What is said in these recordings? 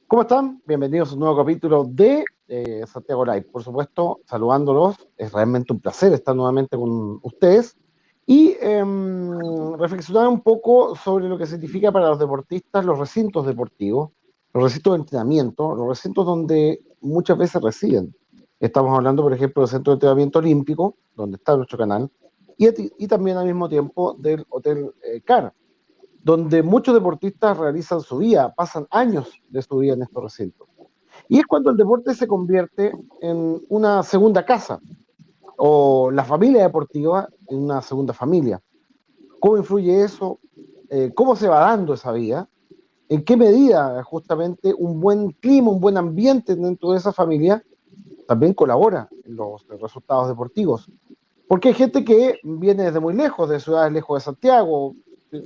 ¿Cómo están? Bienvenidos a un nuevo capítulo de Santiago Live. Por supuesto, saludándolos. Es realmente un placer estar nuevamente con ustedes y reflexionar un poco sobre lo que significa para los deportistas los recintos deportivos, los recintos de entrenamiento, los recintos donde muchas veces residen. Estamos hablando, por ejemplo, del Centro de Entrenamiento Olímpico, donde está nuestro canal, y también al mismo tiempo del Hotel CAR, donde muchos deportistas realizan su vida, pasan años de su vida en estos recintos. Y es cuando el deporte se convierte en una segunda casa, o la familia deportiva en una segunda familia. ¿Cómo influye eso? ¿Cómo se va dando esa vida? ¿En qué medida justamente un buen clima, un buen ambiente dentro de esa familia también colabora en los resultados deportivos? Porque hay gente que viene desde muy lejos, de ciudades lejos de Santiago.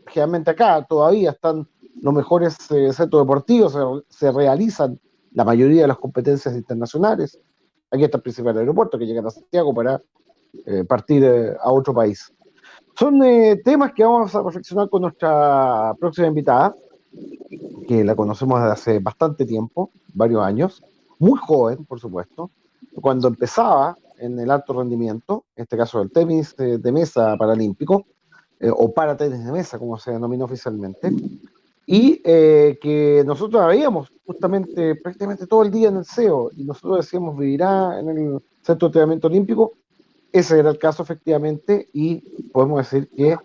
Generalmente acá todavía están los mejores centros deportivos, se realizan la mayoría de las competencias internacionales. Aquí está el principal aeropuerto que llegan a Santiago para partir a otro país. Son temas que vamos a reflexionar con nuestra próxima invitada, que la conocemos desde hace bastante tiempo, varios años, muy joven, por supuesto, cuando empezaba en el alto rendimiento, en este caso el tenis de mesa paralímpico, o para tenis de mesa, como se denomina oficialmente, y que nosotros la veíamos justamente prácticamente todo el día en el SEO, y nosotros decíamos, vivirá en el Centro de Entrenamiento Olímpico. Ese era el caso efectivamente, y podemos decir que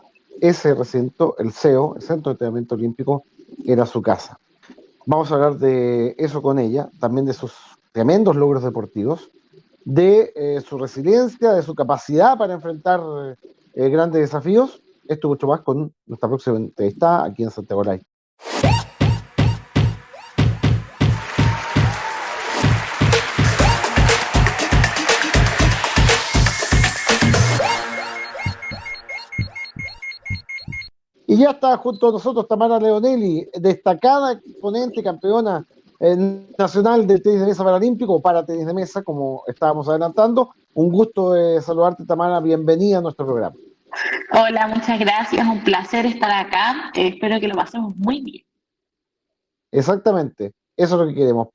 ese recinto, el SEO, el Centro de Entrenamiento Olímpico, era su casa. Vamos a hablar de eso con ella, también de sus tremendos logros deportivos, de su resiliencia, de su capacidad para enfrentar grandes desafíos. Esto y mucho más con nuestra próxima entrevista aquí en Santiago Live. Y ya está junto a nosotros Tamara Leonelli, destacada exponente, campeona nacional de tenis de mesa paralímpico, para tenis de mesa, como estábamos adelantando. Un gusto saludarte, Tamara, bienvenida a nuestro programa. Hola, muchas gracias, un placer estar acá, espero que lo pasemos muy bien. Exactamente, eso es lo que queremos,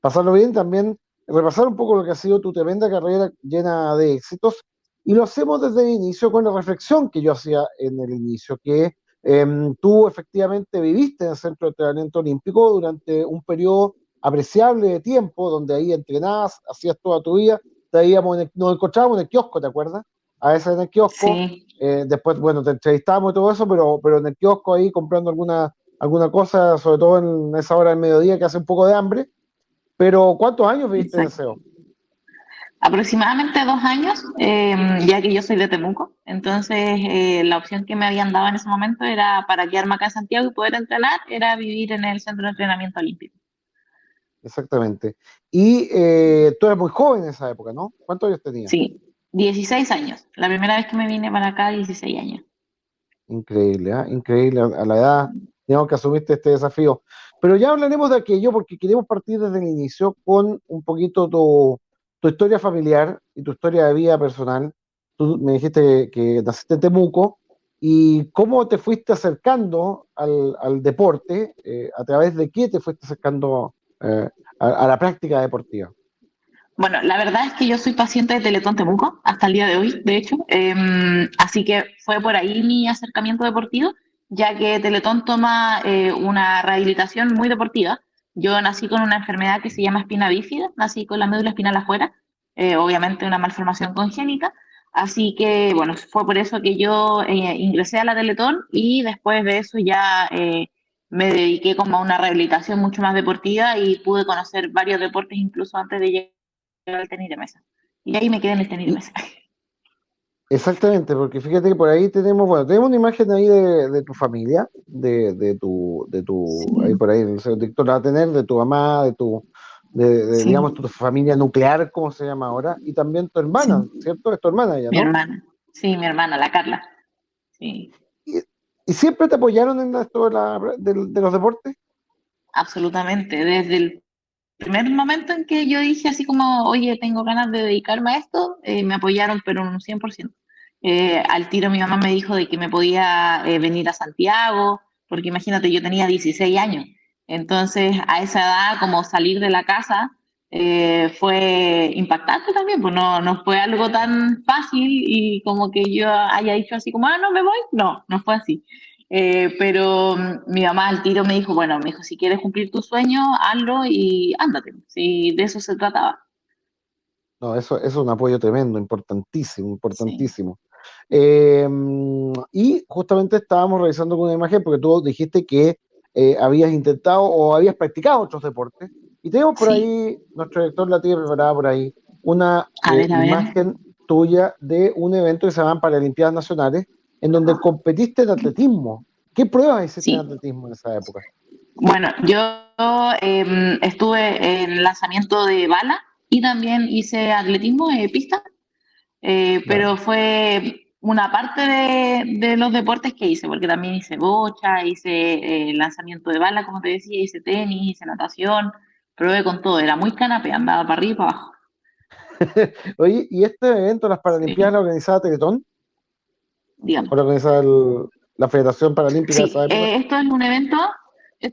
pasarlo bien, también repasar un poco lo que ha sido tu tremenda carrera llena de éxitos, y lo hacemos desde el inicio con la reflexión que yo hacía en el inicio, que tú efectivamente viviste en el Centro de Entrenamiento Olímpico durante un periodo apreciable de tiempo, donde ahí entrenabas, hacías toda tu vida, nos encontrábamos en el kiosco, ¿te acuerdas? A veces en el kiosco, Sí. después, bueno, te entrevistamos y todo eso, pero en el kiosco ahí comprando alguna cosa, sobre todo en esa hora del mediodía que hace un poco de hambre. Pero ¿cuántos años viviste en Exacto. SEO? Aproximadamente 2 años, ya que yo soy de Temuco, entonces la opción que me habían dado en ese momento era para quedarme acá en Santiago y poder entrenar, era vivir en el centro de entrenamiento olímpico. Exactamente. Y tú eras muy joven en esa época, ¿no? ¿Cuántos años tenías? Sí, 16 años. La primera vez que me vine para acá, 16 años. Increíble, ¿ah? Increíble a la edad, digamos que asumiste este desafío. Pero ya hablaremos de aquello porque queremos partir desde el inicio con un poquito tu historia familiar y tu historia de vida personal. Tú me dijiste que naciste en Temuco y cómo te fuiste acercando al deporte, a través de qué te fuiste acercando a la práctica deportiva. Bueno, la verdad es que yo soy paciente de Teletón Temuco hasta el día de hoy, de hecho. Así que fue por ahí mi acercamiento deportivo, ya que Teletón toma una rehabilitación muy deportiva. Yo nací con una enfermedad que se llama espina bífida, nací con la médula espinal afuera, obviamente una malformación congénita. Así que, bueno, fue por eso que yo ingresé a la Teletón y después de eso ya me dediqué como a una rehabilitación mucho más deportiva y pude conocer varios deportes incluso antes de llegar al tenis de mesa. Y ahí me quedé en el tenis de Y mesa. exactamente, porque fíjate que por ahí tenemos, bueno, tenemos una imagen ahí de tu familia, ahí Sí, por ahí el señor Víctor la va a tener, de tu mamá, digamos, sí, tu familia nuclear, como se llama ahora, y también tu sí. hermana, ¿cierto? Es tu hermana ella, Mi ¿no? hermana. Sí, mi hermana, la Carla. Sí, Y, y siempre te apoyaron en esto de los deportes. absolutamente. Desde el primer momento en que yo dije así como, oye, tengo ganas de dedicarme a esto, me apoyaron, pero un 100%. Al tiro mi mamá me dijo de que me podía venir a Santiago, porque imagínate, yo tenía 16 años. Entonces, a esa edad, como salir de la casa, fue impactante también, pues no fue algo tan fácil y como que yo haya dicho así como, ah, no me voy. No, no fue así. Pero mi mamá al tiro me dijo, bueno, me dijo, si quieres cumplir tu sueño, hazlo y ándate. Si de eso se trataba. No, eso es un apoyo tremendo, importantísimo, Sí, importantísimo. Y justamente estábamos revisando con una imagen porque tú dijiste que habías intentado o habías practicado otros deportes. Y tenemos por sí. ahí, nuestro director la tiene preparada por ahí, una A ver. imagen tuya de un evento que se llaman Paralimpiadas Nacionales, en donde competiste en atletismo. ¿Qué pruebas hiciste en Sí. atletismo en esa época? Bueno, yo estuve en lanzamiento de bala y también hice atletismo de pista, Ya. pero fue una parte de los deportes que hice, porque también hice bocha, hice lanzamiento de bala, como te decía, hice tenis, hice natación, probé con todo, era muy canapé, andaba para arriba y para abajo. Oye, ¿y este evento, las Paralimpiadas, Sí, la organizaba Teletón? ¿O dígame. la organizaba la Federación Paralímpica de esa Sí, época? esto es un evento.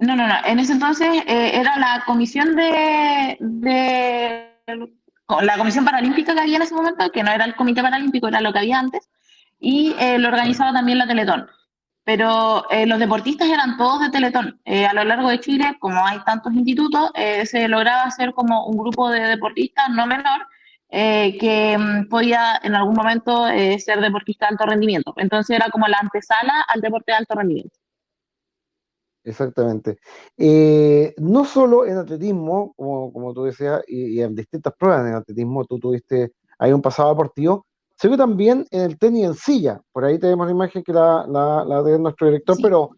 No. En ese entonces era la comisión la comisión paralímpica que había en ese momento, que no era el comité paralímpico, era lo que había antes, y lo Claro. organizaba también la Teletón. Pero los deportistas eran todos de Teletón. A lo largo de Chile, como hay tantos institutos, se lograba hacer como un grupo de deportistas no menor que podía en algún momento ser deportista de alto rendimiento. Entonces era como la antesala al deporte de alto rendimiento. Exactamente. No solo en atletismo, como tú decías, y en distintas pruebas en atletismo, tú tuviste ahí un pasado deportivo, sino que también en el tenis en silla. Por ahí tenemos la imagen que la de nuestro director, Sí, pero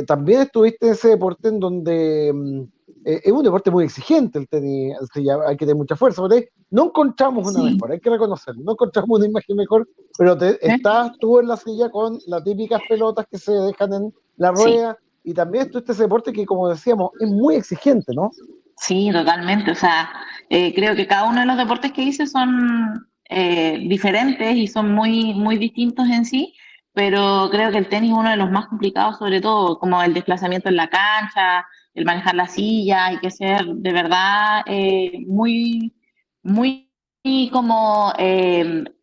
también estuviste en ese deporte en donde es un deporte muy exigente el tenis en silla, hay que tener mucha fuerza. Por ahí no encontramos una sí. mejor, hay que reconocerlo, no encontramos una imagen mejor, pero ¿Eh? estás tú en la silla con las típicas pelotas que se dejan en la Sí, rueda y también esto este deporte que, como decíamos, es muy exigente, ¿no? sí, totalmente. O sea, creo que cada uno de los deportes que hice son diferentes y son muy distintos en sí, pero creo que el tenis es uno de los más complicados, sobre todo como el desplazamiento en la cancha, el manejar la silla, hay que ser de verdad muy como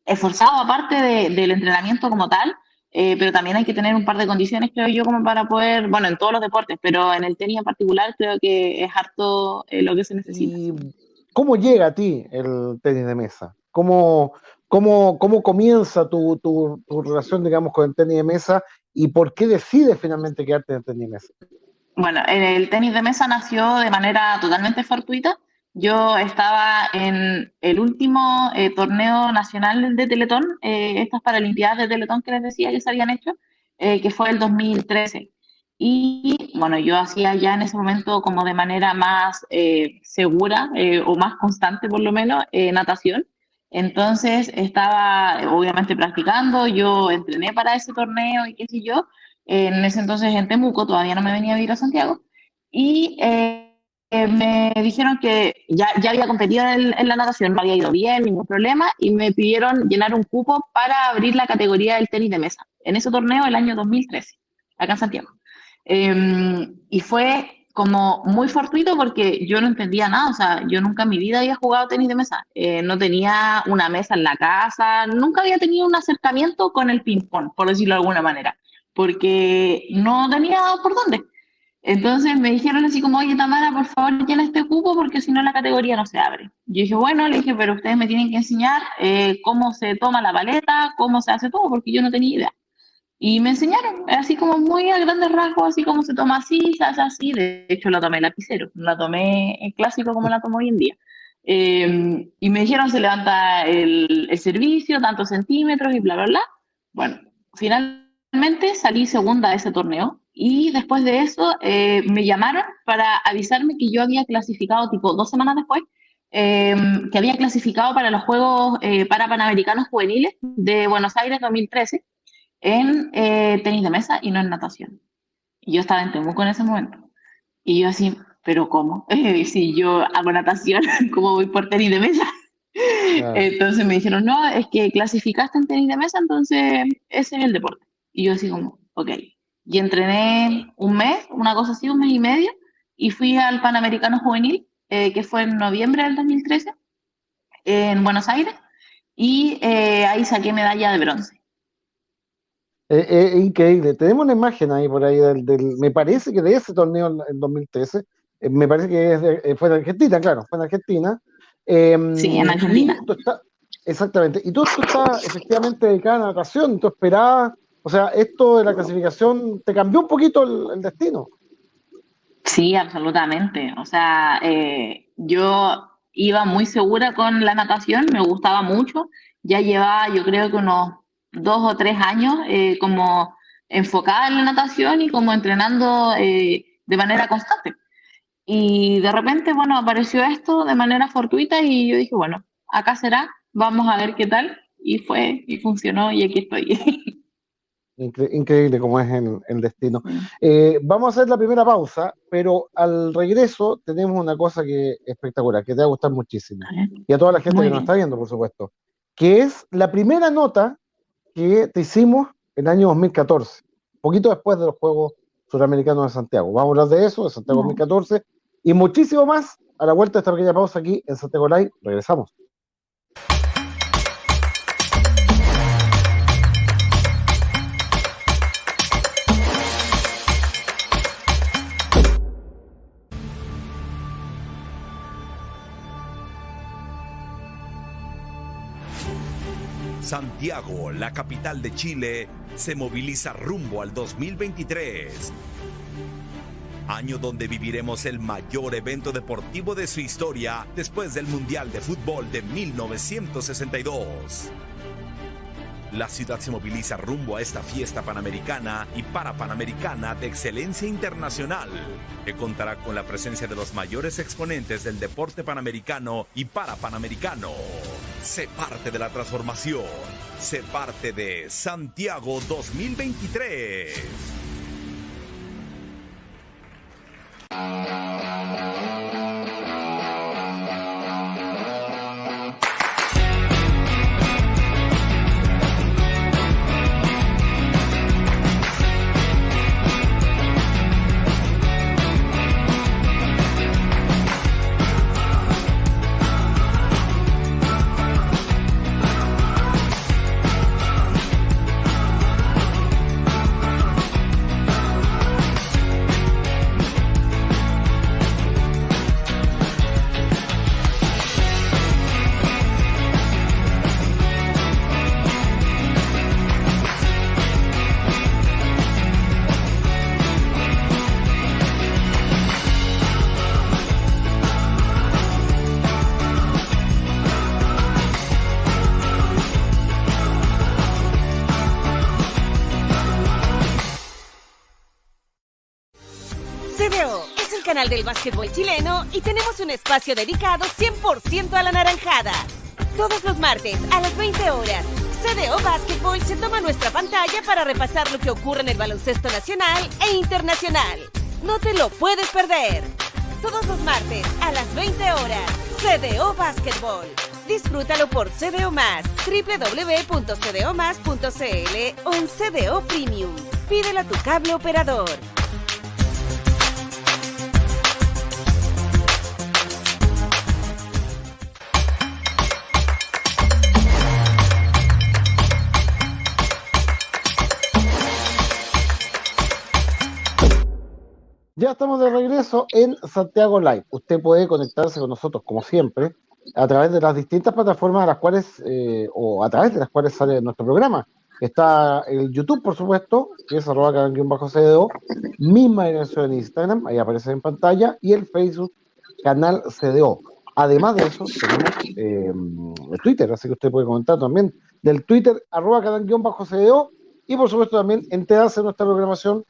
esforzado aparte del entrenamiento como tal. Pero también hay que tener un par de condiciones, creo yo, como para poder, bueno, en todos los deportes, pero en el tenis en particular creo que es harto lo que se necesita. ¿Y cómo llega a ti el tenis de mesa? ¿Cómo comienza tu relación, digamos, con el tenis de mesa y por qué decides finalmente quedarte en el tenis de mesa? Bueno, el tenis de mesa nació de manera totalmente fortuita. Yo estaba en el último torneo nacional de Teletón, estas Paralimpiadas de Teletón que les decía que se habían hecho, que fue el 2013. Y bueno, yo hacía ya en ese momento como de manera más segura o más constante por lo menos natación. Entonces estaba obviamente practicando, yo entrené para ese torneo y qué sé yo, en ese entonces en Temuco, todavía no me venía a vivir a Santiago, y me dijeron que ya había competido en la natación, me había ido bien, ningún problema, y me pidieron llenar un cupo para abrir la categoría del tenis de mesa, en ese torneo el año 2013, acá en Santiago. Y fue como muy fortuito porque yo no entendía nada, o sea, yo nunca en mi vida había jugado tenis de mesa, no tenía una mesa en la casa, nunca había tenido un acercamiento con el ping-pong, por decirlo de alguna manera, porque no tenía por dónde. Entonces me dijeron así como, oye Tamara, por favor llena este cupo porque si no la categoría no se abre. Yo dije, bueno, le dije, pero ustedes me tienen que enseñar cómo se toma la paleta, cómo se hace todo, porque yo no tenía idea. Y me enseñaron, así como muy a grandes rasgos, así como se toma así, se hace así. De hecho, la tomé lapicero, la tomé clásico como la tomo hoy en día. Y me dijeron, se levanta el servicio, tantos centímetros y bla, bla, bla. Bueno, finalmente salí segunda de ese torneo y después de eso me llamaron para avisarme que yo había clasificado, tipo 2 semanas después, que había clasificado para los Juegos para Panamericanos Juveniles de Buenos Aires 2013 en tenis de mesa y no en natación. Y yo estaba en Temuco en ese momento. Y yo así, ¿pero cómo? Si yo hago natación, ¿cómo voy por tenis de mesa? Claro. Entonces me dijeron, no, es que clasificaste en tenis de mesa, entonces ese es el deporte. Y yo así como, ok. Y entrené un mes, una cosa así, un mes y medio, y fui al Panamericano Juvenil, que fue en noviembre del 2013, en Buenos Aires, y ahí saqué medalla de bronce. Increíble. Tenemos una imagen ahí por ahí me parece que de ese torneo en 2013, me parece que fue en Argentina, claro, fue en Argentina. Sí, en Argentina. Exactamente. Y tú estás efectivamente dedicada a la natación, tú esperabas, o sea, esto de la clasificación te cambió un poquito el destino. Sí, absolutamente. O sea, yo iba muy segura con la natación, me gustaba mucho. Ya llevaba, yo creo que unos 2 o 3 años como enfocada en la natación y como entrenando de manera constante. Y de repente, bueno, apareció esto de manera fortuita y yo dije, bueno, acá será, vamos a ver qué tal. Y fue, y funcionó y aquí estoy. Increíble como es el destino. Vamos a hacer la primera pausa, pero al regreso tenemos una cosa que es espectacular, que te va a gustar muchísimo. Y a toda la gente Muy que nos bien. está viendo, por supuesto, que es la primera nota que te hicimos en el año 2014, poquito después de los Juegos Suramericanos de Santiago. Vamos a hablar de eso, de Santiago 2014, y muchísimo más a la vuelta de esta pequeña pausa aquí en Santiago Live. Regresamos. Santiago, la capital de Chile, se moviliza rumbo al 2023. Año donde viviremos el mayor evento deportivo de su historia después del Mundial de Fútbol de 1962. La ciudad se moviliza rumbo a esta fiesta panamericana y parapanamericana de excelencia internacional, que contará con la presencia de los mayores exponentes del deporte panamericano y parapanamericano. Sé parte de la transformación. Sé parte de Santiago 2023. CDO es el canal del básquetbol chileno y tenemos un espacio dedicado 100% a la naranjada. Todos los martes a las 20 horas, CDO Básquetbol se toma nuestra pantalla para repasar lo que ocurre en el baloncesto nacional e internacional. No te lo puedes perder. Todos los martes a las 20 horas, CDO Básquetbol. Disfrútalo por CDO Más, www.cdomás.cl o en CDO Premium. Pídelo a tu cable operador. Ya estamos de regreso en Santiago Live. Usted puede conectarse con nosotros, como siempre, a través de las distintas plataformas a las cuales, o a través de las cuales sale nuestro programa. Está el YouTube, por supuesto, que es @canal_CDO, misma dirección en Instagram, ahí aparece en pantalla, y el Facebook, canal CDO. Además de eso, tenemos el Twitter, así que usted puede comentar también del Twitter, @canal_CDO, y por supuesto también enterarse de nuestra programación,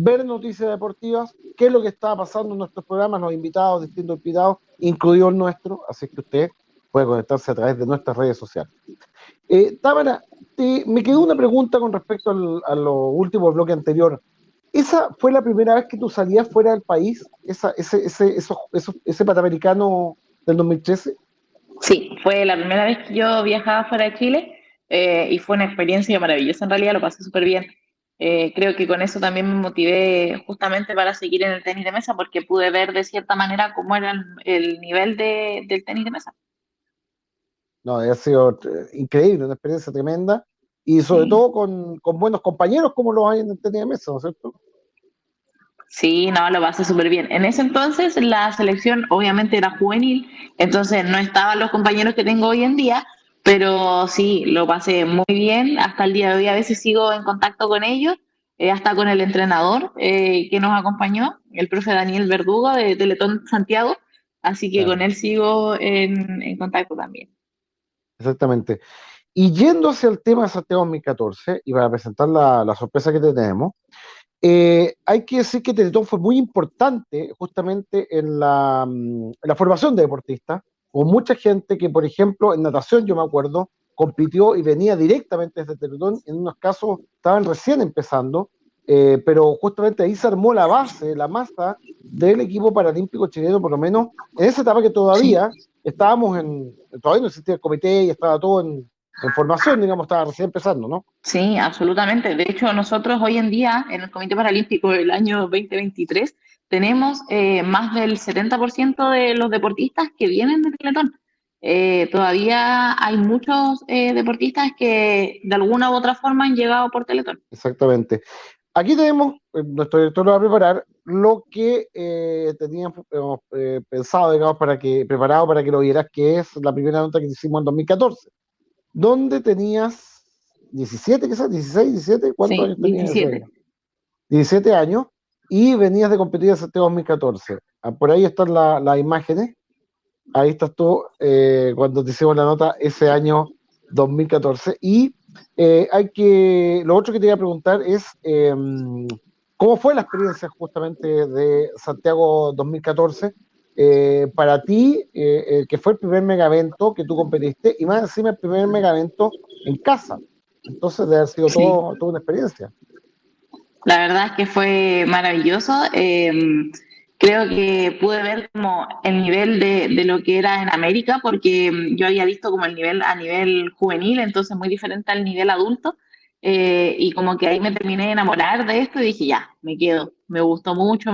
ver noticias deportivas, qué es lo que está pasando en nuestros programas, los invitados, distintos invitados, incluido el nuestro, así que usted puede conectarse a través de nuestras redes sociales. Támara, me quedó una pregunta con respecto a lo último bloque anterior. ¿Esa fue la primera vez que tú salías fuera del país? ¿Ese Panamericano del 2013? Sí, fue la primera vez que yo viajaba fuera de Chile y fue una experiencia maravillosa, en realidad lo pasé súper bien. Creo que con eso también me motivé justamente para seguir en el tenis de mesa porque pude ver de cierta manera cómo era el nivel del tenis de mesa. No, ha sido increíble, una experiencia tremenda y sobre Sí. todo con buenos compañeros como los hay en el tenis de mesa, ¿no es cierto? Sí, no, lo pasé súper bien. En ese entonces la selección obviamente era juvenil, entonces no estaban los compañeros que tengo hoy en día, pero sí, lo pasé muy bien. Hasta el día de hoy a veces sigo en contacto con ellos, hasta con el entrenador que nos acompañó, el profe Daniel Verdugo de Teletón Santiago, así que con Claro, él sigo en contacto también. exactamente. Y yendo hacia el tema de Santiago 2014, y para presentar la sorpresa que tenemos, hay que decir que Teletón fue muy importante justamente en la formación de deportistas. Hubo mucha gente que, por ejemplo, en natación, yo me acuerdo, compitió y venía directamente desde Teletón. En unos casos estaban recién empezando, pero justamente ahí se armó la base, la masa del equipo paralímpico chileno, por lo menos en esa etapa que Sí. todavía todavía no existía el comité y estaba todo en formación, digamos, estaba recién empezando, ¿no? Sí, absolutamente. De hecho, nosotros hoy en día en el Comité Paralímpico del año 2023 tenemos más del 70% de los deportistas que vienen de Teletón. Todavía hay muchos deportistas que de alguna u otra forma han llegado por Teletón. Exactamente. Aquí tenemos, nuestro director lo va a preparar, lo que teníamos pensado, digamos, preparado para que lo vieras, que es la primera nota que hicimos en 2014, donde tenías 17, quizás, 16, 17, ¿cuántos Sí, años tenías ese 17. año? 17 años, y venías de competir en Santiago 2014. Por ahí están las imágenes, ahí estás tú cuando te hicimos la nota ese año 2014, y lo otro que te iba a preguntar es ¿cómo fue la experiencia justamente de Santiago 2014 para ti, que fue el primer megavento que tú competiste y más encima el primer megavento en casa? Entonces debe haber sido Sí. toda una experiencia. La verdad es que fue maravilloso. Creo que pude ver como el nivel de lo que era en América, porque yo había visto como el nivel a nivel juvenil, entonces muy diferente al nivel adulto. Y como que ahí me terminé de enamorar de esto y dije, ya, me quedo. Me gustó mucho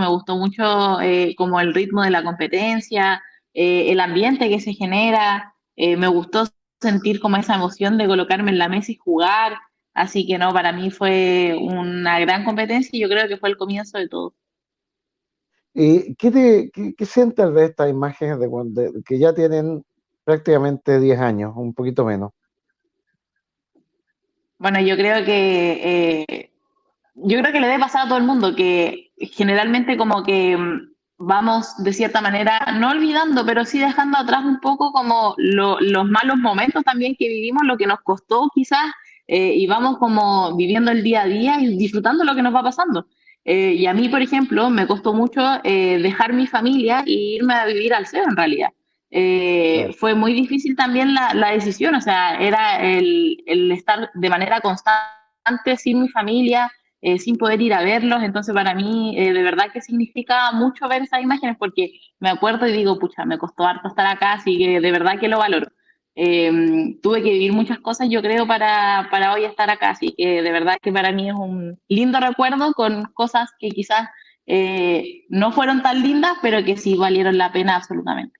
como el ritmo de la competencia, el ambiente que se genera. Me gustó sentir como esa emoción de colocarme en la mesa y jugar. Así que no, para mí fue una gran competencia y yo creo que fue el comienzo de todo. ¿Qué sientes al ver estas imágenes que ya tienen prácticamente 10 años, un poquito menos? Bueno, yo creo que le debe pasar a todo el mundo que generalmente como que vamos de cierta manera, no olvidando, pero sí dejando atrás un poco como los malos momentos también que vivimos, lo que nos costó quizás, y vamos como viviendo el día a día y disfrutando lo que nos va pasando. Y a mí, por ejemplo, me costó mucho dejar mi familia e irme a vivir al CEO en realidad. Claro. Fue muy difícil también la decisión, o sea, era el estar de manera constante sin mi familia, sin poder ir a verlos. Entonces, para mí, de verdad que significa mucho ver esas imágenes porque me acuerdo y digo, pucha, me costó harto estar acá, así que de verdad que lo valoro. Tuve que vivir muchas cosas, yo creo, para hoy estar acá, así que de verdad que para mí es un lindo recuerdo con cosas que quizás no fueron tan lindas, pero que sí valieron la pena absolutamente.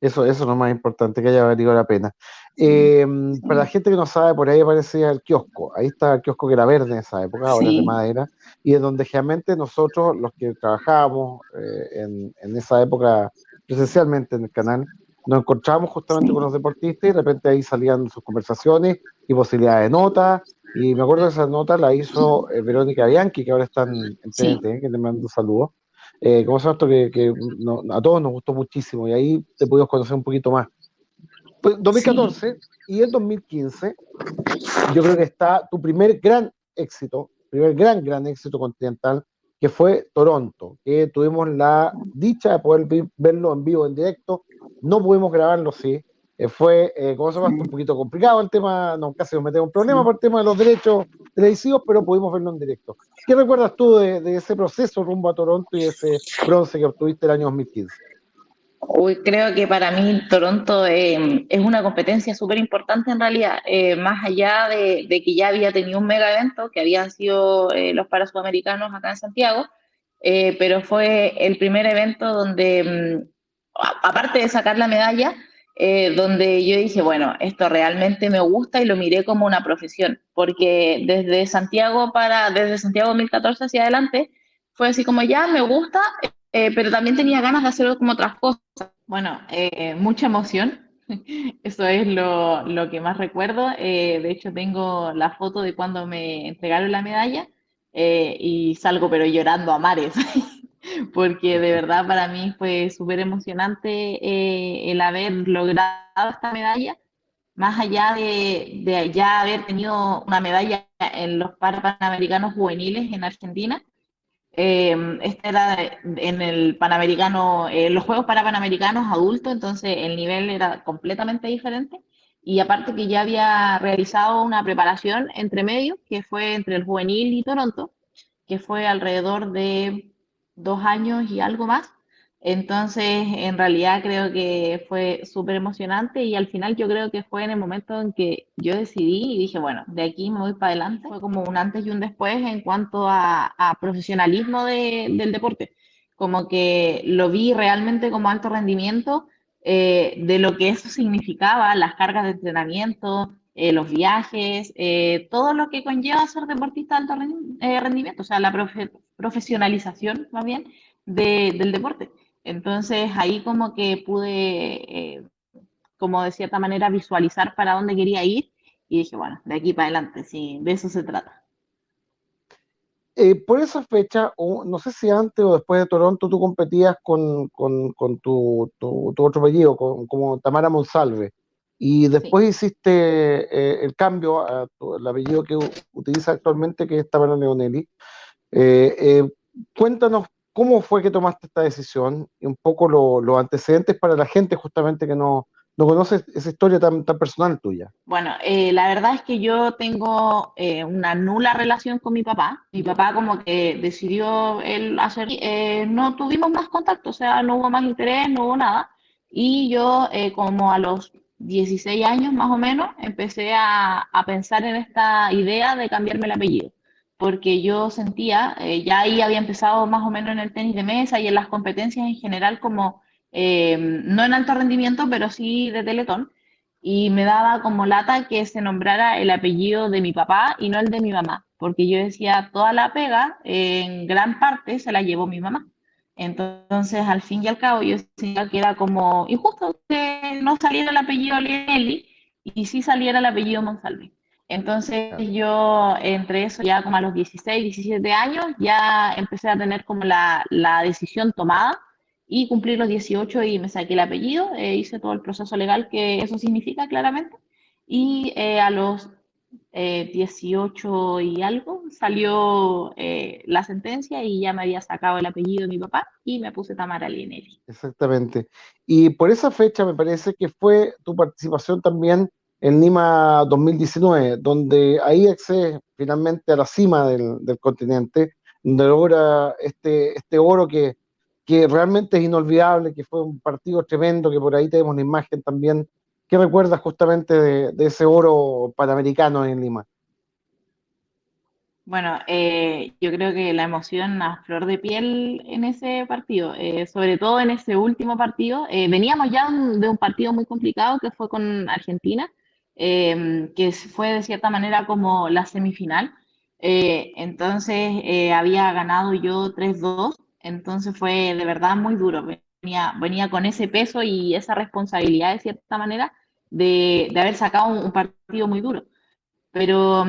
Eso es lo más importante, que haya valido la pena. Sí, Para la sí, gente que no sabe, por ahí aparecía el kiosco. Ahí está el kiosco que era verde en esa época, ahora es de sí, madera, y es donde generalmente nosotros, los que trabajábamos en esa época presencialmente en el canal, nos encontrábamos justamente con sí, los deportistas y de repente ahí salían sus conversaciones y posibilidades de notas. Y me acuerdo que esa nota la hizo Verónica Bianchi, que ahora está en sí, TNT, que le mando saludos. ¿Cómo se llama esto? A todos nos gustó muchísimo y ahí te pudimos conocer un poquito más. Pues sí. 2014 y el 2015, yo creo que está tu primer gran éxito, primer gran éxito continental, que fue Toronto, que tuvimos la dicha de poder verlo en vivo, en directo. No pudimos grabarlo, sí. ¿Cómo se llama esto? Un poquito complicado el tema, no, casi nos metemos en problemas Sí. por el tema de los derechos televisivos, pero pudimos verlo en directo. ¿Qué recuerdas tú de ese proceso rumbo a Toronto y ese bronce que obtuviste el año 2015? Uy, creo que para mí Toronto es una competencia súper importante en realidad, más allá de que ya había tenido un mega evento, que había sido los Parasudamericanos acá en Santiago, pero fue el primer evento donde, aparte de sacar la medalla, donde yo dije, bueno, esto realmente me gusta y lo miré como una profesión, porque desde Santiago 2014 hacia adelante, fue así como ya me gusta, pero también tenía ganas de hacer como otras cosas. Bueno, mucha emoción. Eso es lo que más recuerdo. De hecho, tengo la foto de cuando me entregaron la medalla y salgo pero llorando a mares, porque de verdad para mí fue súper emocionante el haber logrado esta medalla, más allá de ya haber tenido una medalla en los Panamericanos juveniles en Argentina. Este era en el Panamericano, los Juegos para Panamericanos adultos, entonces el nivel era completamente diferente. Y aparte que ya había realizado una preparación entre medio, que fue entre el juvenil y Toronto, que fue alrededor de 2 años y algo más. Entonces, en realidad creo que fue súper emocionante y al final yo creo que fue en el momento en que yo decidí y dije, bueno, de aquí me voy para adelante. Fue como un antes y un después en cuanto a profesionalismo del deporte. Como que lo vi realmente como alto rendimiento, de lo que eso significaba, las cargas de entrenamiento, los viajes, todo lo que conlleva ser deportista de alto rendimiento, o sea, la profesionalización más bien del deporte. Entonces ahí como que pude, como de cierta manera, visualizar para dónde quería ir y dije, bueno, de aquí para adelante, sí, de eso se trata. Por esa fecha, o no sé si antes o después de Toronto, tú competías con tu otro apellido, como Tamara Monsalve, y Sí. después hiciste el cambio a el apellido que utiliza actualmente, que es Tamara Leonelli. Eh, eh, Cuéntanos cómo fue que tomaste esta decisión y un poco los antecedentes para la gente justamente que no conoce esa historia tan personal tuya. Bueno, la verdad es que yo tengo una nula relación con mi papá. Mi papá como que decidió él hacer, no tuvimos más contacto, o sea, no hubo más interés, no hubo nada. Y yo como a los 16 años más o menos empecé a pensar en esta idea de cambiarme el apellido, porque yo sentía, ya ahí había empezado más o menos en el tenis de mesa y en las competencias en general como, no en alto rendimiento, pero sí de Teletón y me daba como lata que se nombrara el apellido de mi papá y no el de mi mamá, porque yo decía, toda la pega en gran parte se la llevó mi mamá. Entonces, al fin y al cabo, yo sentía que era como injusto que no saliera el apellido Linelli y sí saliera el apellido Monsalve. Entonces, yo entre eso, ya como a los 16, 17 años, ya empecé a tener como la decisión tomada y cumplí los 18 y me saqué el apellido, hice todo el proceso legal que eso significa claramente y a los 18 y algo salió la sentencia y ya me había sacado el apellido de mi papá y me puse Tamara Linelli. Exactamente. Y por esa fecha me parece que fue tu participación también en Lima 2019, donde ahí accedes finalmente a la cima del continente, donde logra este oro que realmente es inolvidable, que fue un partido tremendo, que por ahí tenemos una imagen también. ¿Qué recuerdas justamente de ese oro panamericano en Lima? Bueno, yo creo que la emoción a flor de piel en ese partido, sobre todo en ese último partido. Veníamos ya de un partido muy complicado que fue con Argentina, que fue de cierta manera como la semifinal. Entonces había ganado yo 3-2, entonces fue de verdad muy duro. Venía con ese peso y esa responsabilidad de cierta manera de haber sacado un partido muy duro, pero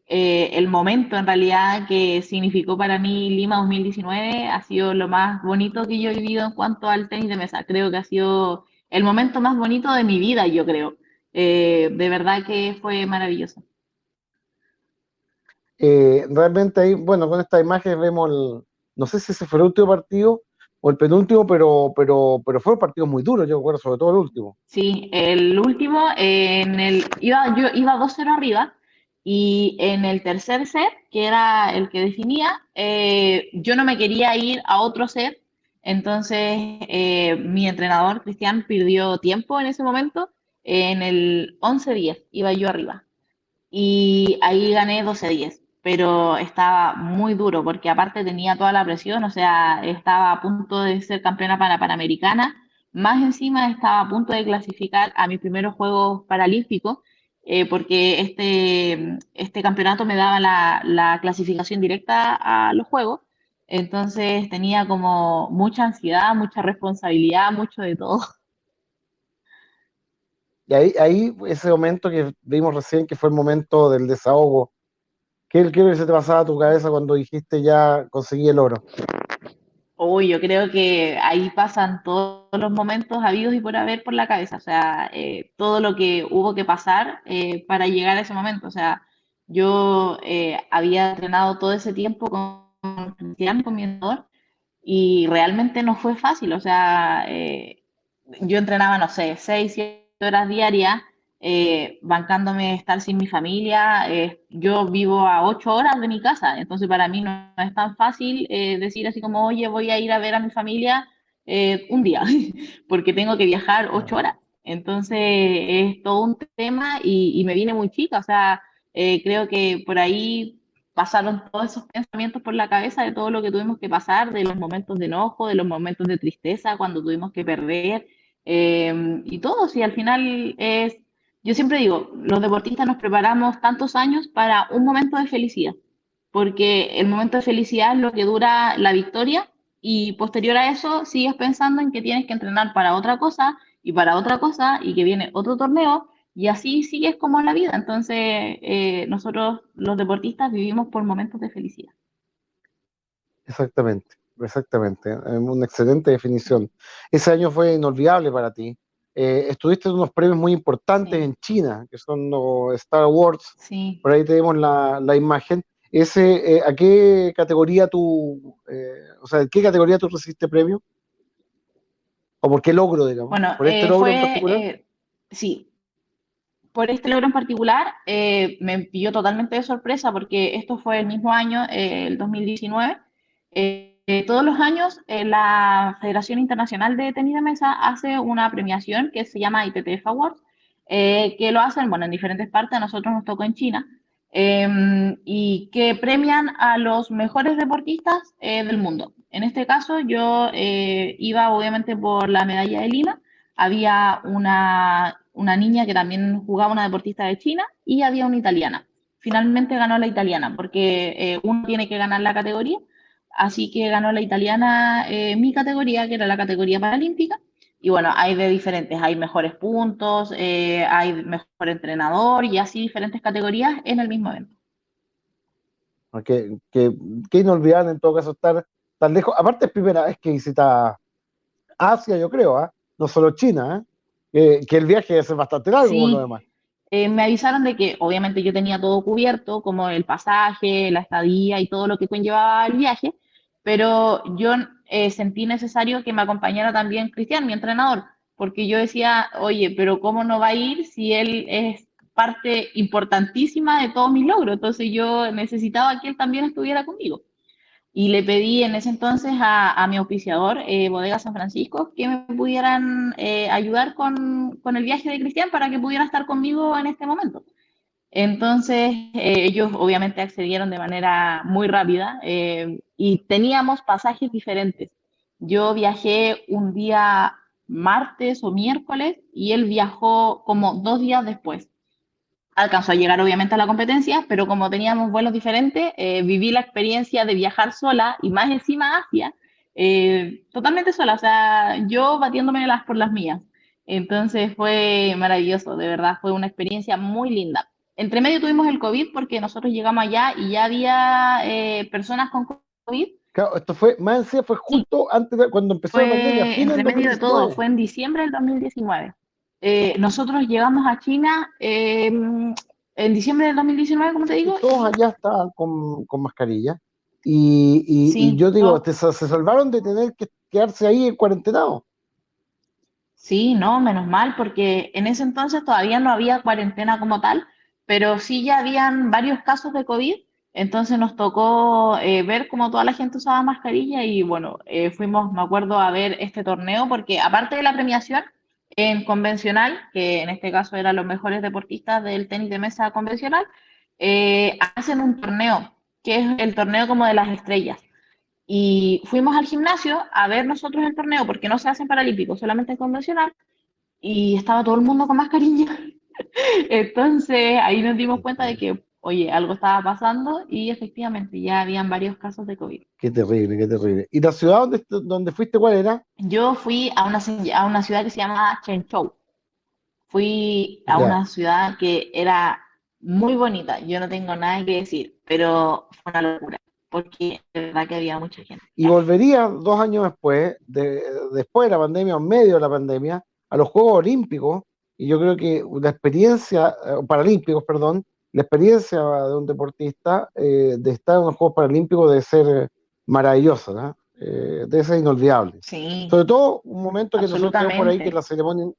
el momento en realidad que significó para mí Lima 2019 ha sido lo más bonito que yo he vivido en cuanto al tenis de mesa. Creo que ha sido el momento más bonito de mi vida, yo creo. De verdad que fue maravilloso. Realmente ahí, bueno, con esta imagen vemos no sé si ese fue el último partido o el penúltimo, pero fueron partidos muy duros, yo recuerdo, sobre todo el último. Sí, el último, yo iba 2-0 arriba y en el tercer set, que era el que definía, yo no me quería ir a otro set, entonces mi entrenador, Cristian, pidió tiempo en ese momento, en el 11-10 iba yo arriba y ahí gané 12-10, pero estaba muy duro porque aparte tenía toda la presión, o sea, estaba a punto de ser campeona panamericana, más encima estaba a punto de clasificar a mis primeros Juegos Paralímpicos, porque este campeonato me daba la clasificación directa a los Juegos, entonces tenía como mucha ansiedad, mucha responsabilidad, mucho de todo. Y ahí ese momento que vimos recién, que fue el momento del desahogo, ¿qué es lo que se te pasaba a tu cabeza cuando dijiste ya conseguí el oro? Uy, yo creo que ahí pasan todos los momentos habidos y por haber por la cabeza, o sea, todo lo que hubo que pasar para llegar a ese momento. O sea, yo había entrenado todo ese tiempo con Cristian, con mi entrenador, y realmente no fue fácil. O sea, yo entrenaba, no sé, 6, 7 horas diarias, bancándome estar sin mi familia. Yo vivo a 8 horas de mi casa, entonces para mí no es tan fácil decir así como, oye, voy a ir a ver a mi familia un día, porque tengo que viajar 8 horas. Entonces es todo un tema y me viene muy chica, o sea, creo que por ahí pasaron todos esos pensamientos por la cabeza de todo lo que tuvimos que pasar, de los momentos de enojo, de los momentos de tristeza, cuando tuvimos que perder, y todo. Si al final es, yo siempre digo, los deportistas nos preparamos tantos años para un momento de felicidad, porque el momento de felicidad es lo que dura la victoria y posterior a eso sigues pensando en que tienes que entrenar para otra cosa y para otra cosa y que viene otro torneo y así sigues como en la vida. Entonces, nosotros los deportistas vivimos por momentos de felicidad. Exactamente, exactamente. Una excelente definición. Ese año fue inolvidable para ti. Estuviste en unos premios muy importantes Sí, en China, que son los Star Awards. sí. Por ahí tenemos la imagen. ¿A qué categoría o sea, ¿en qué categoría tú recibiste premio? ¿O por qué logro, digamos? Bueno, ¿Por este logro en particular? sí, por este logro en particular me pilló totalmente de sorpresa porque esto fue el mismo año, el 2019. Todos los años la Federación Internacional de Tenis de Mesa hace una premiación que se llama ITTF Awards, que lo hacen, bueno, en diferentes partes. A nosotros nos tocó en China, y que premian a los mejores deportistas del mundo. En este caso yo iba obviamente por la medalla de Lima. Había una niña que también jugaba, una deportista de China, y había una italiana. Finalmente ganó la italiana, porque uno tiene que ganar la categoría, así que ganó la italiana mi categoría, que era la categoría paralímpica. Y bueno, hay de diferentes, hay mejores puntos, hay mejor entrenador y así diferentes categorías en el mismo evento. Que inolvidable en todo caso estar tan lejos. Aparte es primera vez que visita Asia, yo creo, ¿ah? No solo China, ¿eh? Que el viaje es bastante largo por lo Sí, demás. me avisaron de que obviamente yo tenía todo cubierto, como el pasaje, la estadía y todo lo que conllevaba el viaje, pero yo sentí necesario que me acompañara también Cristian, mi entrenador, porque yo decía, oye, pero ¿cómo no va a ir si él es parte importantísima de todos mis logros? Entonces yo necesitaba que él también estuviera conmigo. Y le pedí en ese entonces a mi auspiciador, Bodega San Francisco, que me pudieran ayudar con el viaje de Cristian para que pudiera estar conmigo en este momento. Entonces, ellos obviamente accedieron de manera muy rápida y teníamos pasajes diferentes. Yo viajé un día martes o miércoles y él viajó como 2 días después. Alcanzó a llegar obviamente a la competencia, pero como teníamos vuelos diferentes, viví la experiencia de viajar sola y más encima Asia, totalmente sola, o sea, yo batiéndome por las mías. Entonces fue maravilloso, de verdad, fue una experiencia muy linda. Entre medio tuvimos el COVID porque nosotros llegamos allá y ya había personas con COVID. Claro, esto fue, más encima fue Sí, justo antes de cuando empezó la pandemia, fue fin del entre medio de todo, 2019. fue en diciembre del 2019. Nosotros llegamos a China en diciembre del 2019, como te Y digo, todos allá estaban con mascarilla. Y sí, yo digo, se salvaron de tener que quedarse ahí en cuarentenado. sí, no, menos mal, porque en ese entonces todavía no había cuarentena como tal, pero sí ya habían varios casos de COVID, entonces nos tocó ver cómo toda la gente usaba mascarilla y bueno, fuimos, me acuerdo, a ver este torneo, porque aparte de la premiación en convencional, que en este caso eran los mejores deportistas del tenis de mesa convencional, hacen un torneo, que es el torneo como de las estrellas. Y fuimos al gimnasio a ver nosotros el torneo, porque no se hacen paralímpicos, solamente es convencional, y estaba todo el mundo con mascarilla. Entonces ahí nos dimos cuenta de que, oye, algo estaba pasando y efectivamente ya habían varios casos de COVID. Qué terrible, qué terrible. ¿Y la ciudad donde fuiste, cuál era? Yo fui a una ciudad que se llama Chengzhou. Fui a Ya. una ciudad que era muy bonita, yo no tengo nada que decir, pero fue una locura, porque de verdad que había mucha gente. Y volvería 2 años después, después de la pandemia, o en medio de la pandemia, a los Juegos Olímpicos, y yo creo que la experiencia, Paralímpicos, perdón, la experiencia de un deportista de estar en los Juegos Paralímpicos debe ser maravillosa, ¿no? Debe ser inolvidable. Sí, Sobre todo un momento que nosotros tenemos por ahí, que es absolutamente.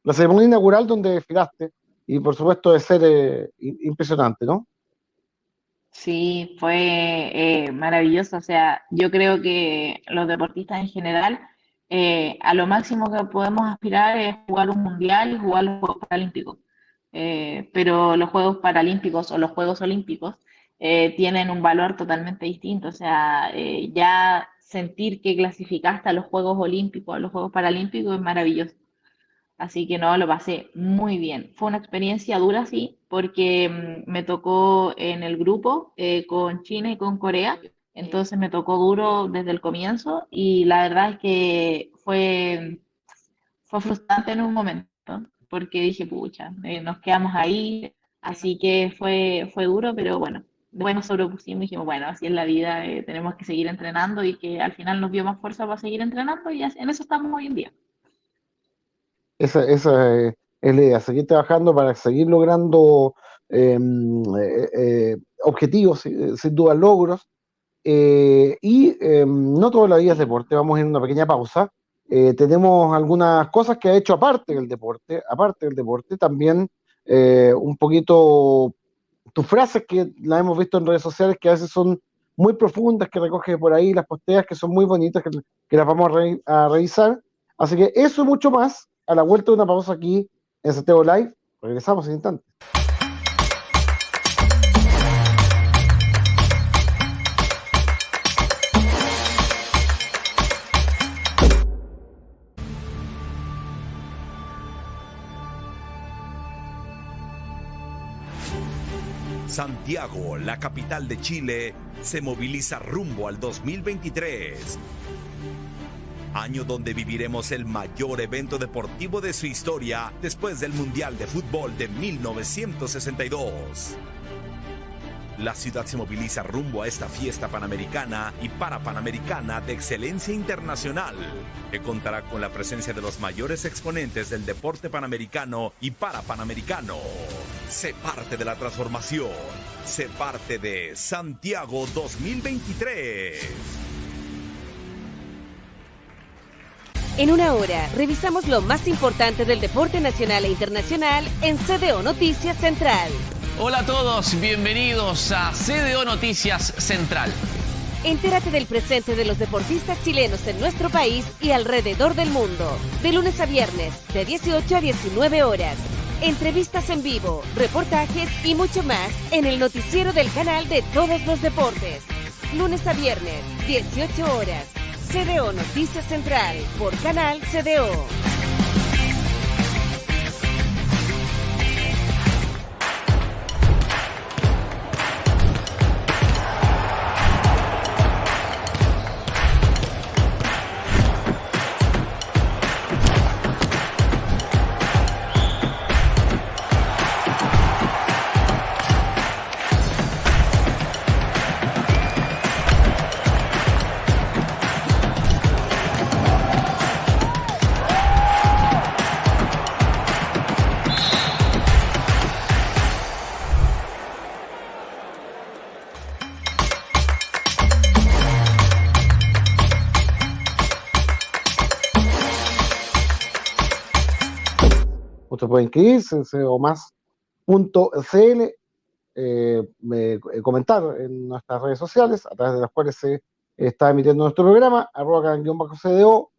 la ceremonia inaugural donde desfilaste, y por supuesto debe ser impresionante, ¿no? Sí, fue maravilloso. O sea, yo creo que los deportistas en general, a lo máximo que podemos aspirar es jugar un mundial y jugar los Juegos Paralímpicos. Pero los Juegos Paralímpicos o los Juegos Olímpicos tienen un valor totalmente distinto. O sea, ya sentir que clasificaste a los Juegos Olímpicos, a los Juegos Paralímpicos es maravilloso. Así que no, lo pasé muy bien. Fue una experiencia dura, sí, porque me tocó en el grupo con China y con Corea, entonces me tocó duro desde el comienzo y la verdad es que fue frustrante en un momento, porque dije, pucha, nos quedamos ahí, así que fue duro, pero bueno, después nos sobrepusimos y dijimos, bueno, así es la vida, tenemos que seguir entrenando y que al final nos dio más fuerza para seguir entrenando y en eso estamos hoy en día. Esa es la idea, seguir trabajando para seguir logrando objetivos, sin duda logros, no toda la vida es deporte. Vamos a ir a una pequeña pausa. Tenemos algunas cosas que ha hecho aparte del deporte, también un poquito tus frases que las hemos visto en redes sociales, que a veces son muy profundas, que recoges por ahí, las posteas que son muy bonitas, que las vamos a revisar. Así que eso y mucho más a la vuelta de una pausa aquí en Santiago Live. Regresamos en instantes. Santiago, la capital de Chile, se moviliza rumbo al 2023. Año donde viviremos el mayor evento deportivo de su historia después del Mundial de Fútbol de 1962. La ciudad se moviliza rumbo a esta fiesta panamericana y parapanamericana de excelencia internacional, que contará con la presencia de los mayores exponentes del deporte panamericano y parapanamericano. Sé parte de la transformación. Sé parte de Santiago 2023. En una hora, revisamos lo más importante del deporte nacional e internacional en CDO Noticias Central. Hola a todos, bienvenidos a CDO Noticias Central. Entérate del presente de los deportistas chilenos en nuestro país y alrededor del mundo. De lunes a viernes, de 18 a 19 horas. Entrevistas en vivo, reportajes y mucho más en el noticiero del canal de todos los deportes. Lunes a viernes, 18 horas. CDO Noticias Central, por Canal CDO. Ustedes pueden inscribirse en cdomás.cl, comentar en nuestras redes sociales, a través de las cuales se está emitiendo nuestro programa, @canal_CDO,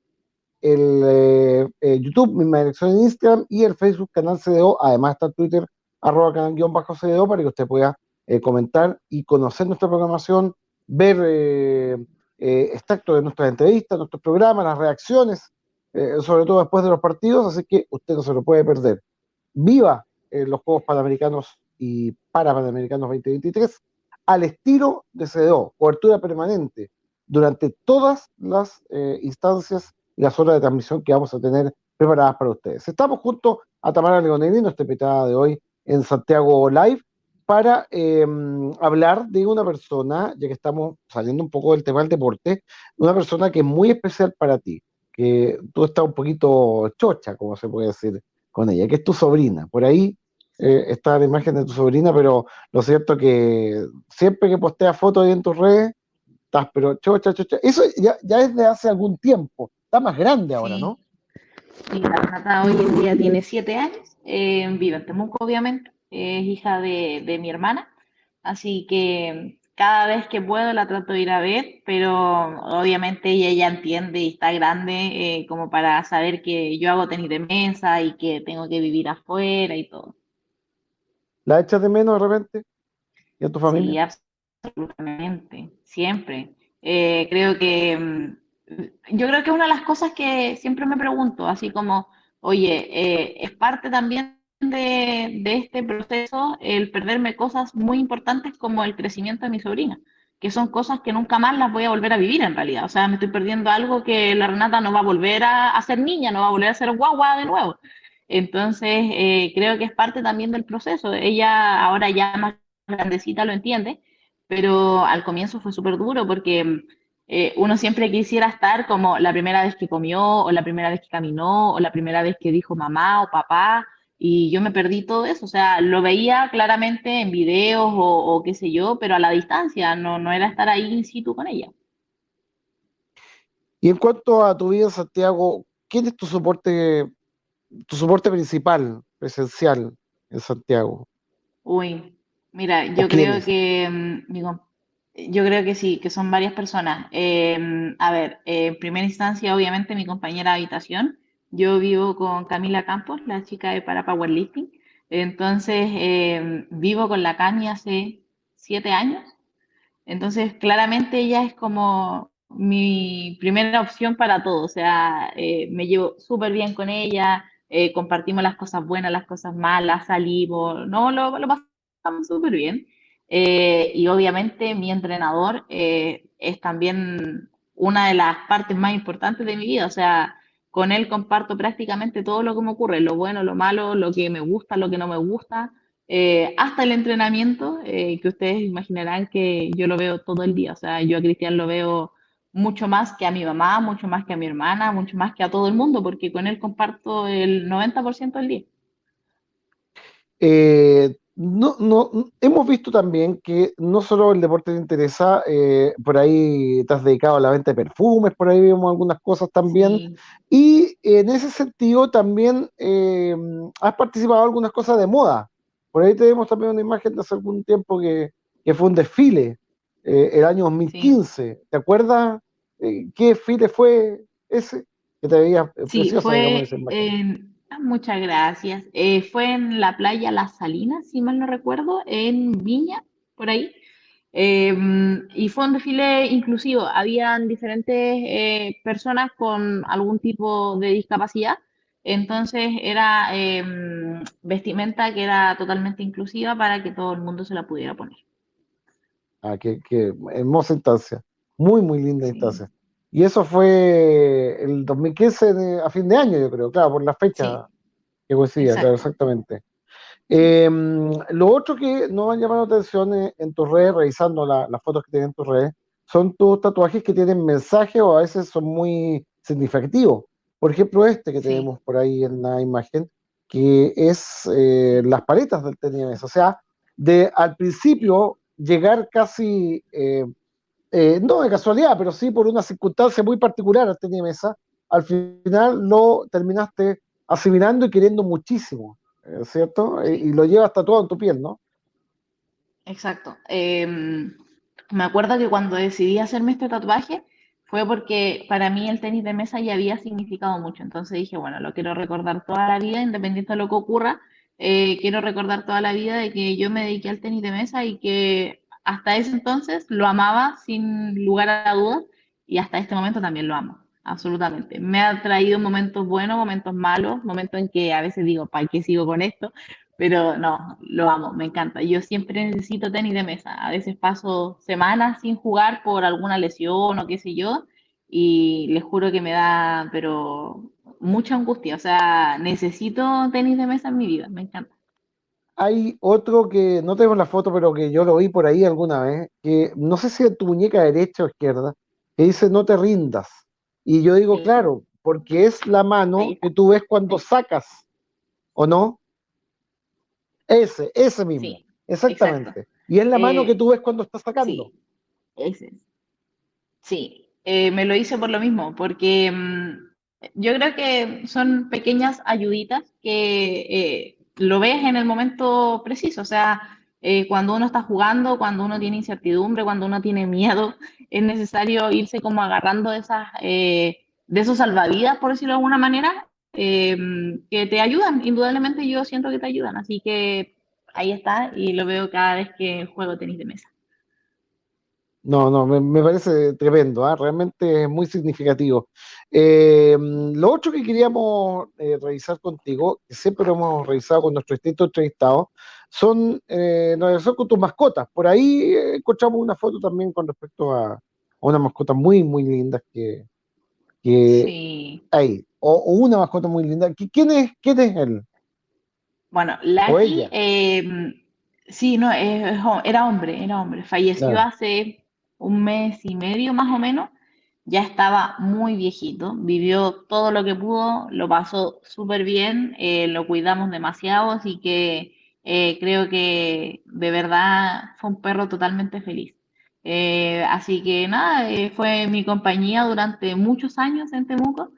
el YouTube, misma dirección en Instagram, y el Facebook, Canal CDO. Además está el Twitter, @canal_CDO, para que usted pueda comentar y conocer nuestra programación, ver extractos de nuestras entrevistas, nuestros programas, las reacciones, sobre todo después de los partidos, así que usted no se lo puede perder. Viva los Juegos Panamericanos y Parapanamericanos 2023 al estilo de CDO, cobertura permanente durante todas las instancias y las horas de transmisión que vamos a tener preparadas para ustedes. Estamos junto a Tamara Leonelli, nuestra invitada de hoy en Santiago Live, para hablar de una persona, ya que estamos saliendo un poco del tema del deporte, una persona que es muy especial para ti, que tú estás un poquito chocha, como se puede decir, con ella, que es tu sobrina. Por ahí está la imagen de tu sobrina, pero lo cierto que siempre que posteas fotos ahí en tus redes, estás pero chocha, chocha. Eso ya es de hace algún tiempo, está más grande ahora, Sí. ¿no? Sí, la Renata hoy en día tiene 7 años, vive en Temuco, obviamente, es hija de mi hermana, así que cada vez que puedo la trato de ir a ver, pero obviamente ella ya entiende y está grande como para saber que yo hago tenis de mesa y que tengo que vivir afuera y todo. ¿La echas de menos de repente? ¿Y a tu Sí, familia? absolutamente, siempre. Creo que yo creo que una de las cosas que siempre me pregunto, así como, oye, es parte también de este proceso el perderme cosas muy importantes como el crecimiento de mi sobrina, que son cosas que nunca más las voy a volver a vivir en realidad. O sea, me estoy perdiendo algo que la Renata no va a volver a ser niña, no va a volver a ser guagua de nuevo. Entonces, creo que es parte también del proceso. Ella ahora ya más grandecita lo entiende, pero al comienzo fue súper duro porque uno siempre quisiera estar como la primera vez que comió, o la primera vez que caminó, o la primera vez que dijo mamá o papá, y yo me perdí todo eso. O sea, lo veía claramente en videos o qué sé yo, pero a la distancia, no era estar ahí in situ con ella. Y en cuanto a tu vida en Santiago, ¿quién es tu soporte principal, presencial en Santiago? Uy, mira, ¿O quiénes? yo creo que sí, que son varias personas. A ver, en primera instancia, obviamente, mi compañera de habitación. Yo vivo con Camila Campos, la chica de para Powerlifting. Entonces, vivo con la Cami hace 7 años. Entonces, claramente ella es como mi primera opción para todo. O sea, me llevo súper bien con ella, compartimos las cosas buenas, las cosas malas, salimos, no, lo pasamos súper bien. Y obviamente mi entrenador es también una de las partes más importantes de mi vida. O sea, con él comparto prácticamente todo lo que me ocurre, lo bueno, lo malo, lo que me gusta, lo que no me gusta. hasta el entrenamiento, que ustedes imaginarán que yo lo veo todo el día. O sea, yo a Cristian lo veo mucho más que a mi mamá, mucho más que a mi hermana, mucho más que a todo el mundo, porque con él comparto el 90% del día. Hemos visto también que no solo el deporte te interesa, por ahí te has dedicado a la venta de perfumes, por ahí vemos algunas cosas también, Sí, y en ese sentido también has participado en algunas cosas de moda. Por ahí tenemos también una imagen de hace algún tiempo que fue un desfile, el año sí. 2015. ¿Te acuerdas qué desfile fue ese? Que te veías Sí, preciosa, digamos, en esa fue imagen. muchas gracias. Fue en la playa Las Salinas, si mal no recuerdo, en Viña, por ahí. Y fue un desfile inclusivo. Habían diferentes personas con algún tipo de discapacidad. Entonces era vestimenta que era totalmente inclusiva para que todo el mundo se la pudiera poner. Ah, qué hermosa instancia, muy, muy linda Sí, instancia. Y eso fue el 2015 a fin de año, yo creo, claro, por la sí, fecha que coincidía, claro, exacto. exactamente. Sí. Lo otro que nos ha llamado la atención en tus redes, revisando las fotos que tienen en tus redes, son tus tatuajes que tienen mensaje o a veces son muy significativos. Por ejemplo, este que Sí. tenemos por ahí en la imagen, que es las paletas del tenis de mesa. O sea, de al principio llegar casi, no de casualidad, pero sí por una circunstancia muy particular al tenis de mesa, al final lo terminaste asimilando y queriendo muchísimo, ¿cierto? Sí. Y lo llevas tatuado en tu piel, ¿no? Exacto. Me acuerdo que cuando decidí hacerme este tatuaje fue porque para mí el tenis de mesa ya había significado mucho. Entonces dije, bueno, lo quiero recordar toda la vida, independiente de lo que ocurra. Quiero recordar toda la vida de que yo me dediqué al tenis de mesa y que hasta ese entonces lo amaba sin lugar a dudas y hasta este momento también lo amo. Absolutamente. Me ha traído momentos buenos, momentos malos, momentos en que a veces digo, ¿para qué sigo con esto? Pero no, lo amo, me encanta. Yo siempre necesito tenis de mesa. A veces paso semanas sin jugar por alguna lesión o qué sé yo, y les juro que me da, pero mucha angustia. O sea, necesito tenis de mesa en mi vida, me encanta. Hay otro que no tengo la foto, pero que yo lo vi por ahí alguna vez, que no sé si en tu muñeca derecha o izquierda, que dice no te rindas. Y yo digo, Sí, claro, porque es la ahí mano que está. tú ves cuando Ahí. sacas, ¿o no? Ese mismo, Sí, exacto. exactamente. Y es la mano que Eh, tú ves cuando estás sacando. sí, ese es. Sí, me lo hice por lo mismo, porque yo creo que son pequeñas ayuditas que lo ves en el momento preciso. O sea, cuando uno está jugando, cuando uno tiene incertidumbre, cuando uno tiene miedo, es necesario irse como agarrando de esos salvavidas, por decirlo de alguna manera, que te ayudan. Indudablemente yo siento que te ayudan. Así que ahí está y lo veo cada vez que juego tenis de mesa. No, no, me parece tremendo, ¿ah? Realmente es muy significativo. Lo otro que queríamos revisar contigo, que siempre lo hemos revisado con nuestros distintos entrevistados, son la relación con tus mascotas. Por ahí encontramos una foto también con respecto a una mascota muy, muy linda que Sí. hay, o una mascota muy linda. ¿Quién es él Bueno, o Lucky, ella? sí, no, era hombre, falleció Claro. hace un mes y medio más o menos, ya estaba muy viejito, vivió todo lo que pudo, lo pasó súper bien, lo cuidamos demasiado, así que creo que de verdad fue un perro totalmente feliz. Así que nada, fue mi compañía durante muchos años en Temuco,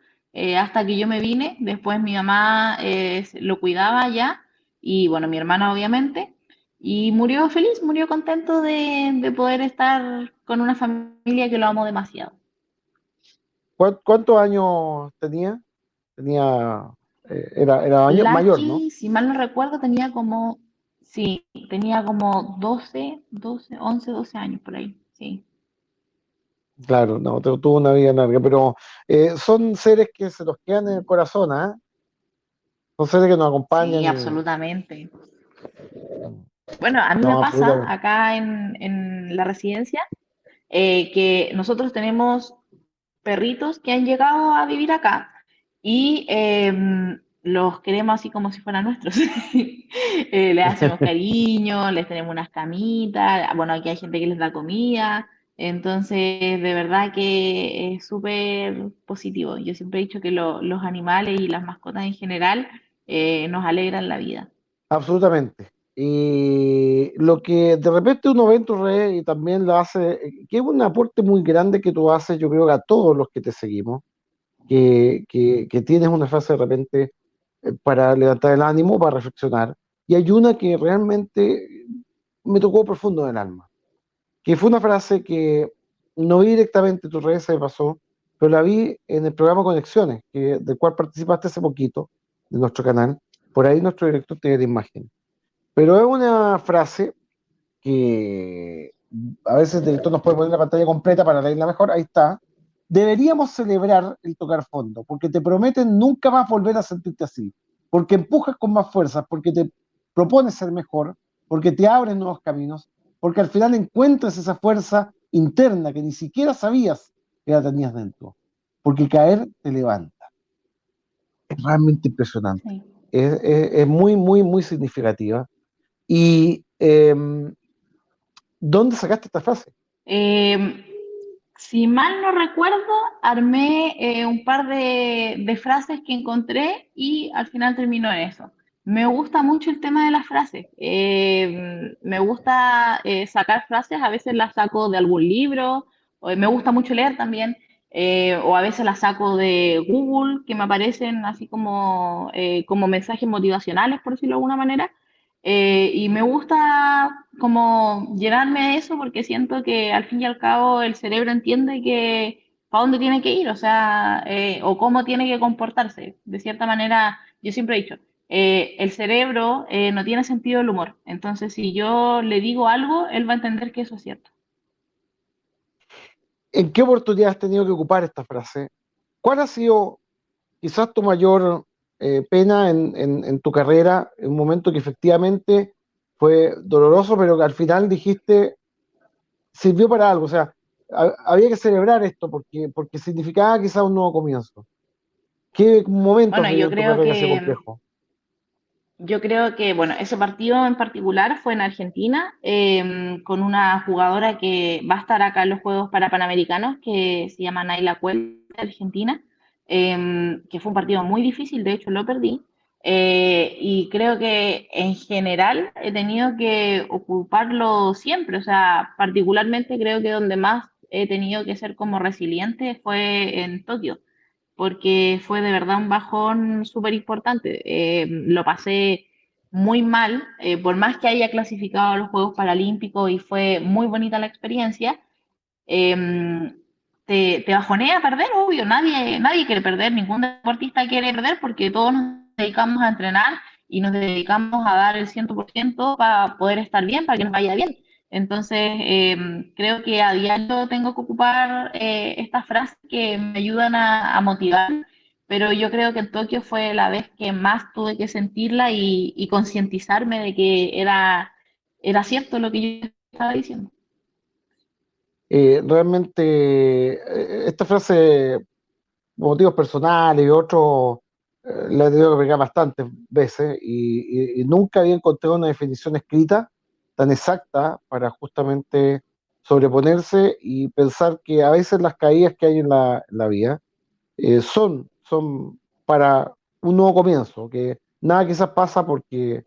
hasta que yo me vine, después mi mamá lo cuidaba ya y bueno, mi hermana obviamente, y murió feliz, murió contento de poder estar con una familia que lo amo demasiado. ¿Cuántos años tenía? Tenía, era mayor, ¿no? Lucky, si mal no recuerdo, tenía como, sí, tenía como 11 12 años por ahí, sí. Claro, no, tuvo una vida larga, pero son seres que se los quedan en el corazón, ¿ah? Son seres que nos Sí, acompañan y absolutamente. Bueno, a mí me no, pasa absolutamente. acá en la residencia que nosotros tenemos perritos que han llegado a vivir acá y los queremos así como si fueran nuestros. Les hacemos cariño, les tenemos unas camitas, bueno, aquí hay gente que les da comida, entonces de verdad que es súper positivo. Yo siempre he dicho que los animales y las mascotas en general nos alegran la vida. Absolutamente. Y lo que de repente uno ve en tu red y también lo hace, que es un aporte muy grande que tú haces, yo creo que a todos los que te seguimos, que tienes una frase de repente para levantar el ánimo, para reflexionar. Y hay una que realmente me tocó profundo en el alma, que fue una frase que no vi directamente en tus redes, se me pasó, pero la vi en el programa Conexiones, del cual participaste hace poquito, de nuestro canal. Por ahí nuestro director tiene la imagen. Pero es una frase que a veces el director nos puede poner la pantalla completa para leerla mejor. Ahí está. Deberíamos celebrar el tocar fondo, porque te prometen nunca más volver a sentirte así, porque empujas con más fuerza, porque te propones ser mejor, porque te abres nuevos caminos, porque al final encuentras esa fuerza interna que ni siquiera sabías que la tenías dentro, porque caer te levanta. Es realmente impresionante. Sí. Es muy, muy, muy significativa. Y ¿dónde sacaste esta frase? Eh, si mal no recuerdo, armé un par de frases que encontré y al final terminó en eso. Me gusta mucho el tema de las frases. Me gusta sacar frases, a veces las saco de algún libro, me gusta mucho leer también, o a veces las saco de Google, que me aparecen así como mensajes motivacionales, por decirlo de alguna manera. Y me gusta como llenarme de eso porque siento que al fin y al cabo el cerebro entiende que para dónde tiene que ir, o sea, o cómo tiene que comportarse. De cierta manera, yo siempre he dicho, el cerebro no tiene sentido del humor. Entonces, si yo le digo algo, él va a entender que eso es cierto. ¿En qué oportunidad has tenido que ocupar esta frase? ¿Cuál ha sido quizás tu mayor pena en tu carrera, en un momento que efectivamente fue doloroso, pero que al final dijiste, sirvió para algo? O sea, había que celebrar esto porque significaba quizás un nuevo comienzo. ¿Qué momento has Bueno, vivido en tu carrera que ha sido complejo? yo creo que, bueno, ese partido en particular fue en Argentina, con una jugadora que va a estar acá en los Juegos Panamericanos, que se llama Naila Cuel, de Argentina, que fue un partido muy difícil, de hecho lo perdí, y creo que en general he tenido que ocuparlo siempre, o sea, particularmente creo que donde más he tenido que ser como resiliente fue en Tokio porque fue de verdad un bajón súper importante. Lo pasé muy mal, por más que haya clasificado a los Juegos Paralímpicos y fue muy bonita la experiencia, eh, te bajonea perder, obvio, nadie quiere perder, ningún deportista quiere perder porque todos nos dedicamos a entrenar y nos dedicamos a dar el 100% para poder estar bien, para que nos vaya bien. Entonces, creo que a diario tengo que ocupar estas frases que me ayudan a motivar, pero yo creo que en Tokio fue la vez que más tuve que sentirla y concientizarme de que era cierto lo que yo estaba diciendo. Realmente, esta frase, por motivos personales y otros, la he tenido que pegar bastantes veces y nunca había encontrado una definición escrita tan exacta para justamente sobreponerse y pensar que a veces las caídas que hay en la vida son para un nuevo comienzo, que nada quizás pasa porque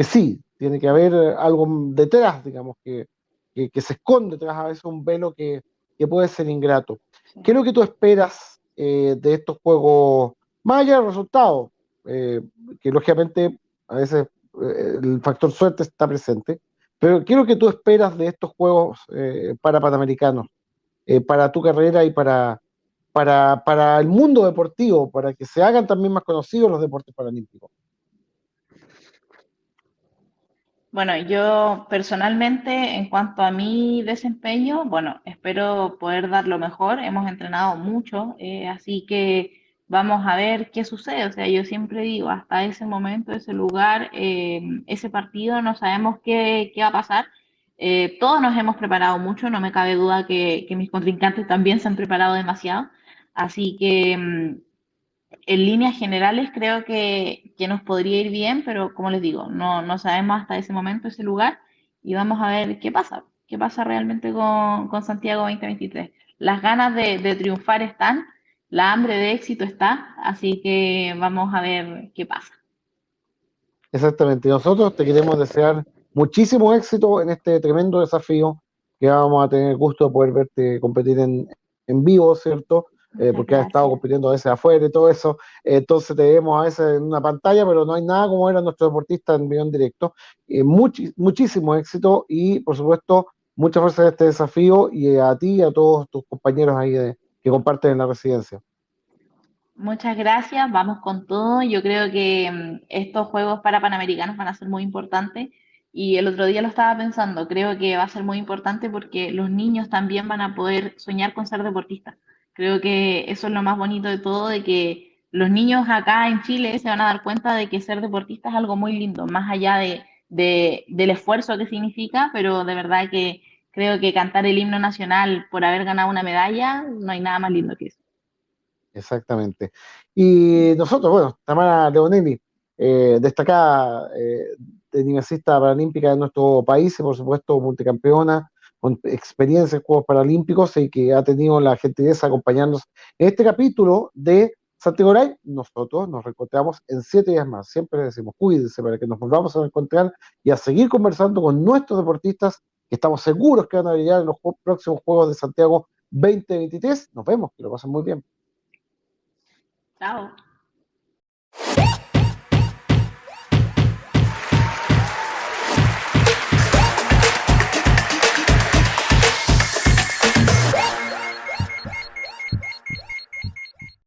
sí, tiene que haber algo detrás, digamos, que se esconde detrás a veces un velo que puede ser ingrato. ¿Qué es lo que tú esperas de estos juegos, más allá del resultado? Que lógicamente a veces el factor suerte está presente, pero ¿qué es lo que tú esperas de estos juegos para Panamericanos, para tu carrera y para el mundo deportivo, para que se hagan también más conocidos los deportes paralímpicos? Bueno, yo personalmente, en cuanto a mi desempeño, bueno, espero poder dar lo mejor. Hemos entrenado mucho, así que vamos a ver qué sucede. O sea, yo siempre digo, hasta ese momento, ese lugar, ese partido, no sabemos qué va a pasar. Todos nos hemos preparado mucho, no me cabe duda que mis contrincantes también se han preparado demasiado. Así que en líneas generales creo que nos podría ir bien, pero como les digo, no sabemos hasta ese momento, ese lugar, y vamos a ver qué pasa realmente con Santiago 2023. Las ganas de triunfar están, la hambre de éxito está, así que vamos a ver qué pasa. Exactamente. Nosotros te queremos desear muchísimo éxito en este tremendo desafío que vamos a tener el gusto de poder verte competir en vivo, ¿cierto? Muchas Porque has estado gracias. compitiendo a veces afuera y todo eso. Entonces te vemos a veces en una pantalla, pero no hay nada como ver a nuestro deportista en vivo en directo. Muchísimo éxito y, por supuesto, mucha fuerza en este desafío y a ti y a todos tus compañeros ahí que comparten en la residencia. Muchas gracias, vamos con todo. Yo creo que estos Juegos para Panamericanos van a ser muy importantes y el otro día lo estaba pensando, creo que va a ser muy importante porque los niños también van a poder soñar con ser deportistas. Creo que eso es lo más bonito de todo, de que los niños acá en Chile se van a dar cuenta de que ser deportista es algo muy lindo, más allá del esfuerzo que significa, pero de verdad que creo que cantar el himno nacional por haber ganado una medalla, no hay nada más lindo que eso. Exactamente. Y nosotros, bueno, Tamara Leonelli, destacada tenista paralímpica de nuestro país y por supuesto multicampeona, con experiencia en Juegos Paralímpicos y que ha tenido la gentileza de acompañarnos en este capítulo de Santiago Live. Nosotros nos reencontramos en 7 días más. Siempre decimos, cuídense para que nos volvamos a encontrar y a seguir conversando con nuestros deportistas que estamos seguros que van a brillar en los próximos Juegos de Santiago 2023. Nos vemos, que lo pasen muy bien. Chao.